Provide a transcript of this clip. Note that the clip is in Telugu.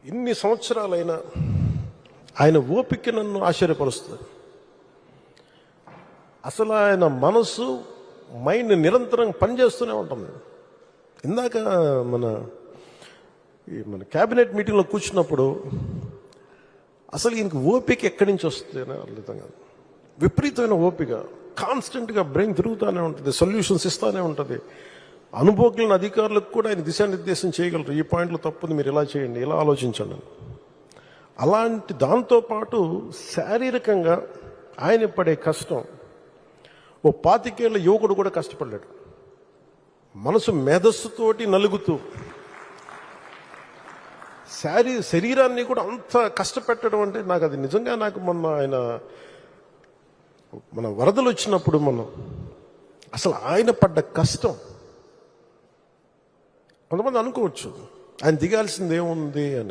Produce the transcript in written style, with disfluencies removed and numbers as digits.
ఇన్ని సంవత్సరాలైనా ఆయన ఓపిక నన్ను ఆశ్చర్యపరుస్తుంది. అసలు ఆయన మనసు మైండ్ నిరంతరం పనిచేస్తూనే ఉంటుంది. ఇందాక మన క్యాబినెట్ మీటింగ్లో కూర్చున్నప్పుడు అసలు ఈయనకి ఓపిక ఎక్కడి నుంచి వస్తుంది అని అర్థం కాదు. విపరీతమైన ఓపిక, కాన్స్టెంట్గా బ్రెయిన్ తిరుగుతూనే ఉంటుంది, సొల్యూషన్స్ ఇస్తూనే ఉంటుంది. అనుభవజ్ఞులైన అధికారులకు కూడా ఆయన దిశానిర్దేశం చేయగలరు. ఈ పాయింట్లో తప్పుంది, మీరు ఇలా చేయండి, ఇలా ఆలోచించండి. అలాంటి దాంతోపాటు శారీరకంగా ఆయన పడే కష్టం ఓ 25 ఏళ్ల యువకుడు కూడా కష్టపడ్డాడు. మనసు మేధస్సుతోటి నలుగుతూ శరీరాన్ని కూడా అంత కష్టపెట్టడం అంటే నాకు అది నిజంగా మొన్న ఆయన మన వరదలు వచ్చినప్పుడు అసలు ఆయన పడ్డ కష్టం, కొంతమంది అనుకోవచ్చు ఆయన దిగాల్సింది ఏముంది అని.